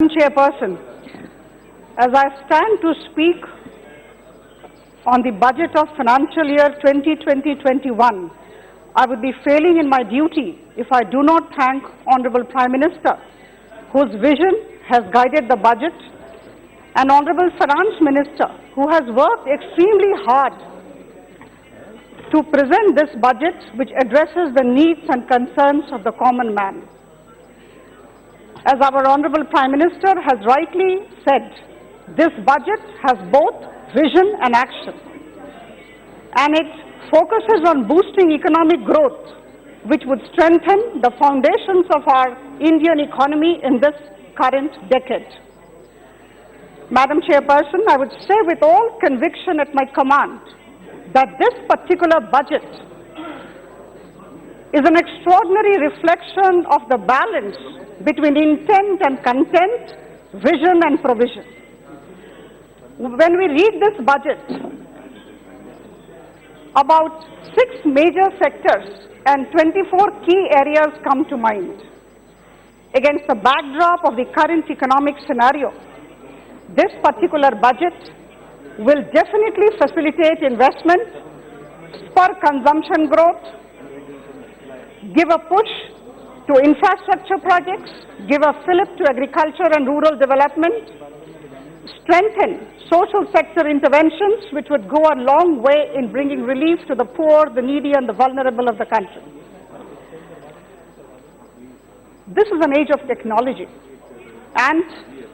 Chairperson, as I stand to speak on the budget of financial year 2020-21, I would be failing in my duty if I do not thank Honorable Prime Minister, whose vision has guided the budget, and Honorable Finance Minister, who has worked extremely hard to present this budget which addresses the needs and concerns of the common man. As our Honorable Prime Minister has rightly said, this budget has both vision and action, and it focuses on boosting economic growth, which would strengthen the foundations of our Indian economy in this current decade. Madam Chairperson, I would say with all conviction at my command that this particular budget is an extraordinary reflection of the balance between intent and content, vision and provision. When we read this budget, about 6 major sectors and 24 key areas come to mind. Against the backdrop of the current economic scenario, this particular budget will definitely facilitate investment, spur consumption growth, give a push to infrastructure projects, give a fillip to agriculture and rural development, strengthen social sector interventions which would go a long way in bringing relief to the poor, the needy and the vulnerable of the country. This is an age of technology, and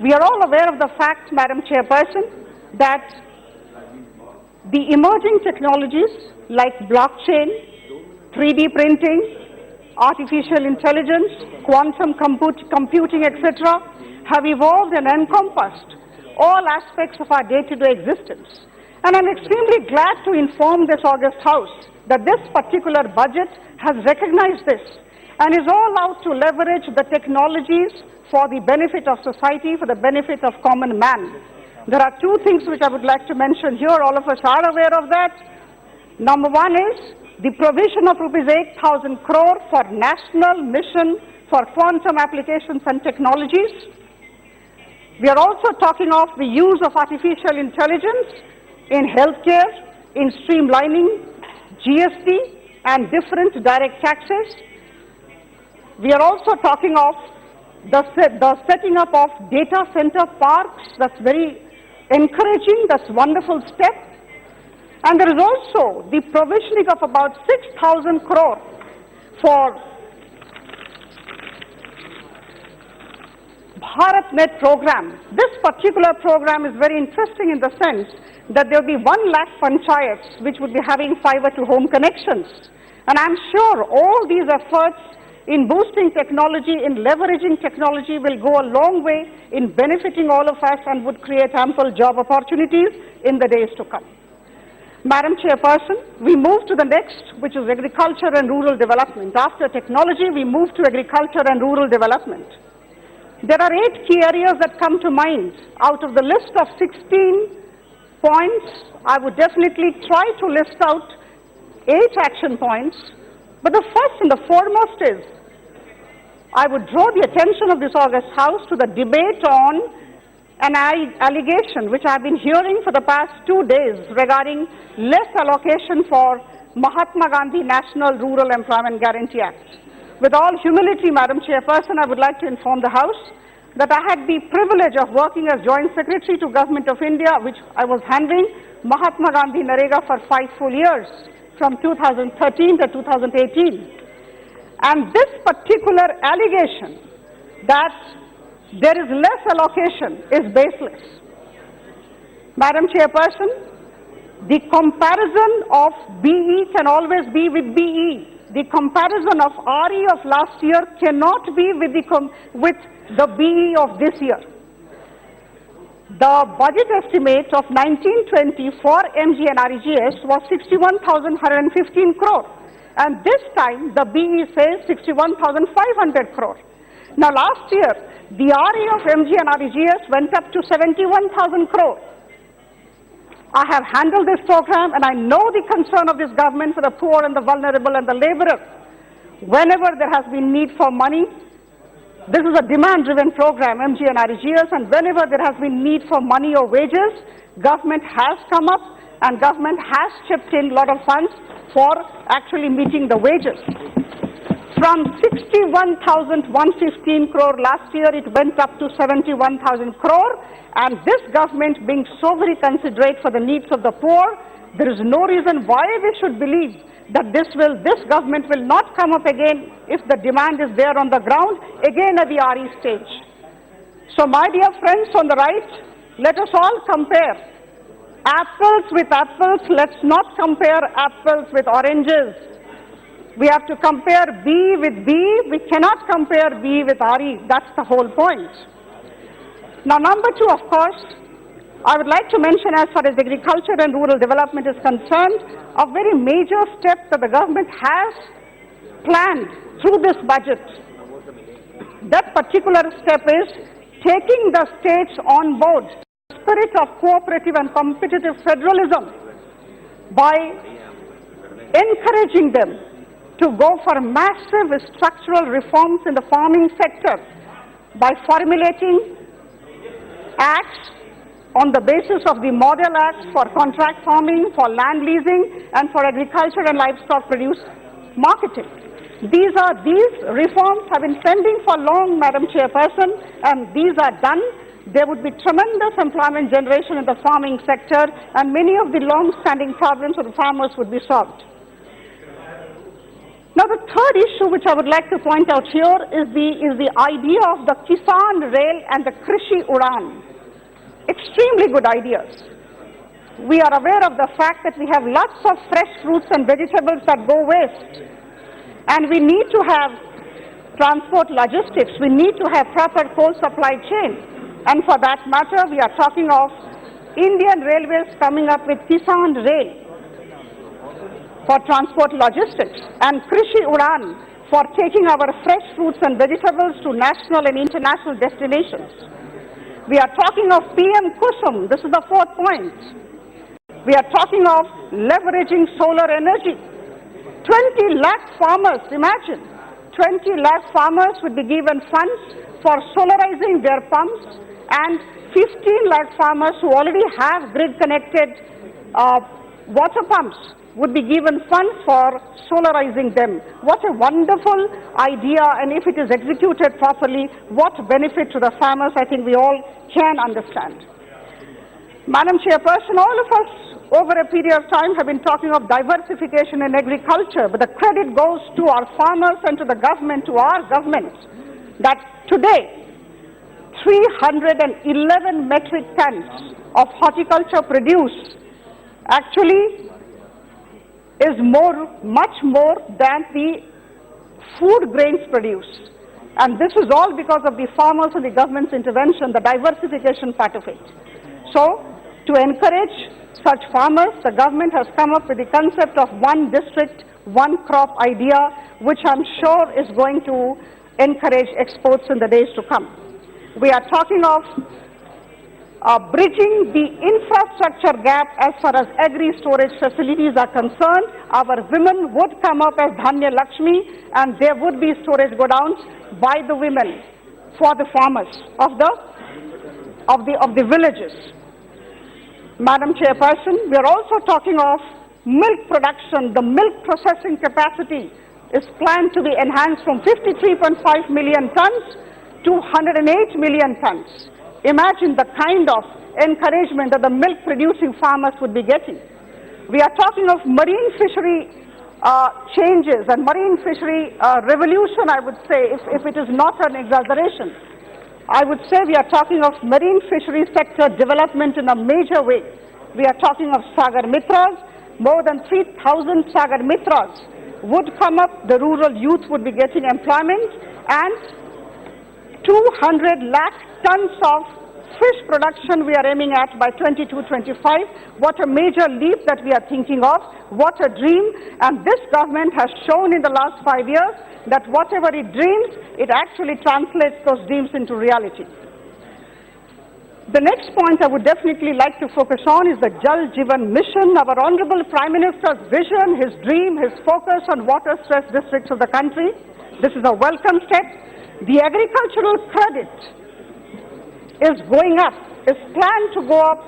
we are all aware of the fact, Madam Chairperson, that the emerging technologies like blockchain, 3D printing, artificial intelligence, quantum computing, etc., have evolved and encompassed all aspects of our day-to-day existence. And I'm extremely glad to inform this august House that this particular budget has recognized this and is all out to leverage the technologies for the benefit of society, for the benefit of common man. There are 2 things which I would like to mention here. All of us are aware of that. Number 1 is the provision of rupees 8,000 crore for national mission for quantum applications and technologies. We are also talking of the use of artificial intelligence in healthcare, in streamlining GST and different direct taxes. We are also talking of the setting up of data center parks. That's very encouraging, that's a wonderful step. And there is also the provisioning of about 6,000 crore for BharatNet program. This particular program is very interesting in the sense that there will be 1 lakh panchayats which would be having fiber to home connections. And I'm sure all these efforts in boosting technology, in leveraging technology will go a long way in benefiting all of us and would create ample job opportunities in the days to come. Madam Chairperson, we move to the next, which is agriculture and rural development. After technology, we move to agriculture and rural development. There are 8 key areas that come to mind. Out of the list of 16 points, I would definitely try to list out 8 action points. But the first and the foremost is, I would draw the attention of this august House to the debate on an allegation which I have been hearing for the past 2 days regarding less allocation for Mahatma Gandhi National Rural Employment Guarantee Act. With all humility, Madam Chairperson, I would like to inform the House that I had the privilege of working as Joint Secretary to Government of India, which I was handling Mahatma Gandhi Narega for 5 full years, from 2013 to 2018. And this particular allegation that there is less allocation is baseless. Madam Chairperson, the comparison of BE can always be with BE. The comparison of RE of last year cannot be with the BE of this year. The budget estimate of 1920 for MG and REGS was 61,115 crore. And this time the BE says 61,500 crore. Now last year, the RE of MG and REGS went up to 71,000 crore. I have handled this program and I know the concern of this government for the poor and the vulnerable and the laborer. Whenever there has been need for money, This is a demand-driven program, MG and RGS, and whenever there has been need for money or wages, government has come up and government has chipped in a lot of funds for actually meeting the wages. From 61,115 crore last year, it went up to 71,000 crore, and this government being so very considerate for the needs of the poor, there is no reason why we should believe that this government will not come up again if the demand is there on the ground, again at the RE stage. So my dear friends on the right, let us all compare apples with apples. Let's not compare apples with oranges. We have to compare B with B. We cannot compare B with RE. That's the whole point. Now, number two, of course, I would like to mention, as far as agriculture and rural development is concerned, a very major step that the government has planned through this budget. That particular step is taking the states on board, the spirit of cooperative and competitive federalism, by encouraging them to go for massive structural reforms in the farming sector by formulating acts on the basis of the model acts for contract farming, for land leasing, and for agriculture and livestock produce marketing. These reforms have been pending for long, Madam Chairperson, and these are done. There would be tremendous employment generation in the farming sector, and many of the long-standing problems of the farmers would be solved. Now, the third issue which I would like to point out here is the idea of the Kisan Rail and the Krishi Udan. Extremely good ideas. We are aware of the fact that we have lots of fresh fruits and vegetables that go waste. And we need to have transport logistics. We need to have proper coal supply chain. And for that matter, we are talking of Indian Railways coming up with Kisan Rail for transport logistics and Krishi Udan for taking our fresh fruits and vegetables to national and international destinations. We are talking of PM Kusum. This is the fourth point. We are talking of leveraging solar energy. 20 lakh farmers, imagine, 20 lakh farmers would be given funds for solarizing their pumps, and 15 lakh farmers who already have grid-connected water pumps would be given funds for solarizing them. What a wonderful idea, and if it is executed properly, what benefit to the farmers, I think we all can understand. Madam Chairperson, all of us over a period of time have been talking of diversification in agriculture, but the credit goes to our farmers and to the government, to our government, that today 311 metric tons of horticulture produce actually is much more than the food grains produced. And this is all because of the farmers and the government's intervention, the diversification part of it. So, to encourage such farmers, the government has come up with the concept of one district, one crop idea, which I'm sure is going to encourage exports in the days to come. We are talking of bridging the infrastructure gap as far as agri-storage facilities are concerned. Our women would come up as Dhanya Lakshmi, and there would be storage godowns by the women for the farmers of the villages. Madam Chairperson, we are also talking of milk production. The milk processing capacity is planned to be enhanced from 53.5 million tons to 108 million tons. Imagine the kind of encouragement that the milk producing farmers would be getting. We are talking of marine fishery changes and marine fishery revolution, I would say, if it is not an exaggeration. I would say we are talking of marine fishery sector development in a major way. We are talking of Sagar Mitras. More than 3,000 Sagar Mitras would come up. The rural youth would be getting employment, and 200 lakh tons of fish production we are aiming at by 22-25. What a major leap that we are thinking of. What a dream. And this government has shown in the last 5 years that whatever it dreams, it actually translates those dreams into reality. The next point I would definitely like to focus on is the Jal Jeevan Mission. Our Honorable Prime Minister's vision, his dream, his focus on water-stressed districts of the country. This is a welcome step. The agricultural credit is going up, is planned to go up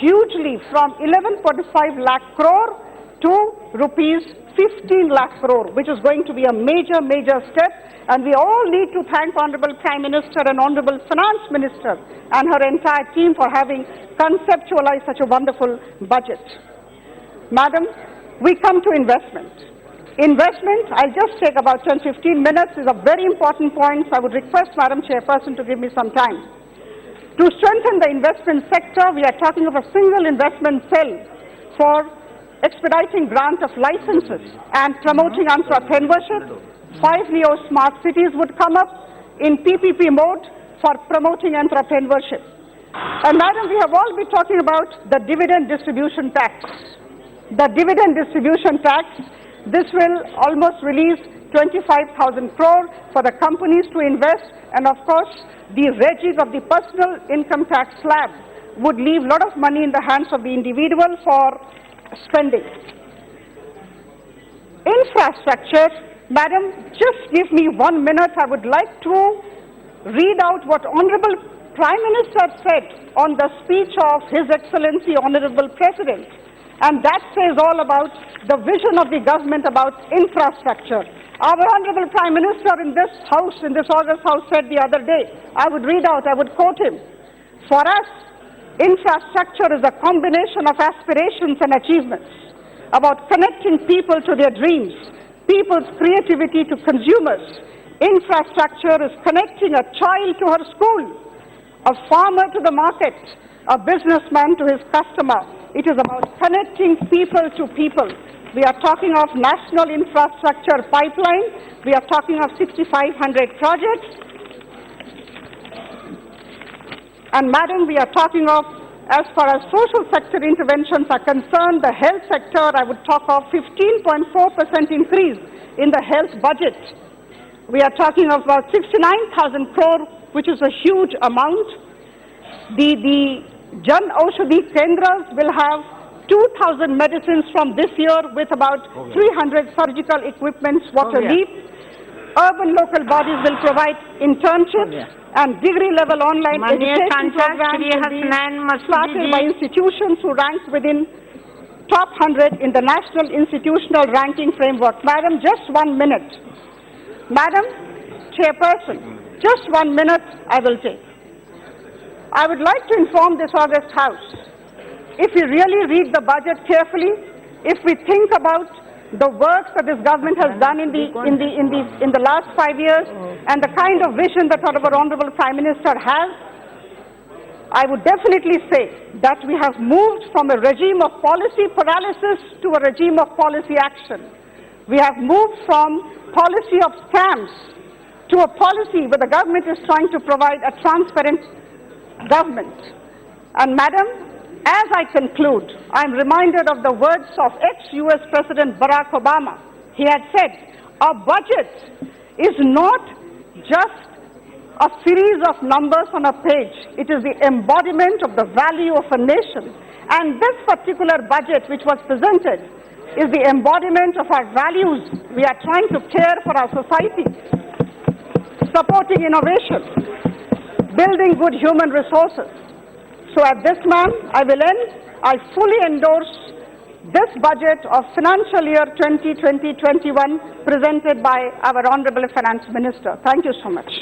hugely from 11.5 lakh crore to rupees 15 lakh crore, which is going to be a major, major step. And we all need to thank Honorable Prime Minister and Honorable Finance Minister and her entire team for having conceptualized such a wonderful budget. Madam, we come to investment. Investment, I'll just take about 10-15 minutes, is a very important point. I would request Madam Chairperson to give me some time. To strengthen the investment sector, we are talking of a single investment cell for expediting grant of licenses and promoting entrepreneurship. 5 Neo Smart Cities would come up in PPP mode for promoting entrepreneurship. And Madam, we have all been talking about the dividend distribution tax. The dividend distribution tax, this will almost release 25,000 crore for the companies to invest, and of course, the regis of the personal income tax slab would leave a lot of money in the hands of the individual for spending. Infrastructure, Madam, just give me 1 minute. I would like to read out what Honorable Prime Minister said on the speech of His Excellency Honorable President. And that says all about the vision of the government about infrastructure. Our Honorable Prime Minister in this House, in this August House, said the other day, I would read out, I would quote him, for us, infrastructure is a combination of aspirations and achievements, about connecting people to their dreams, people's creativity to consumers. Infrastructure is connecting a child to her school, a farmer to the market, a businessman to his customer. It is about connecting people to people. We are talking of national infrastructure pipeline. We are talking of 6,500 projects. And Madam, we are talking of, as far as social sector interventions are concerned, the health sector, I would talk of 15.4% increase in the health budget. We are talking of about 69,000 crore, which is a huge amount. The Jan Aushadhi Kendras will have 2,000 medicines from this year with about 300 surgical equipments, water leap. Urban local bodies will provide internships and degree-level online education programs will be started by institutions who rank within top 100 in the National Institutional Ranking Framework. Madam, just 1 minute. Madam Chairperson, just 1 minute I will take. I would like to inform this August House, if we really read the budget carefully, if we think about the work that this government has done in the last 5 years and the kind of vision that our Honorable Prime Minister has, I would definitely say that we have moved from a regime of policy paralysis to a regime of policy action. We have moved from policy of scams to a policy where the government is trying to provide a transparent government. And Madam, as I conclude, I am reminded of the words of ex-US President Barack Obama. He had said, our budget is not just a series of numbers on a page. It is the embodiment of the value of a nation. And this particular budget which was presented is the embodiment of our values. We are trying to care for our society, supporting innovation, building good human resources. So at this time, I will end. I fully endorse this budget of financial year 2020-21 presented by our Honorable Finance Minister. Thank you so much.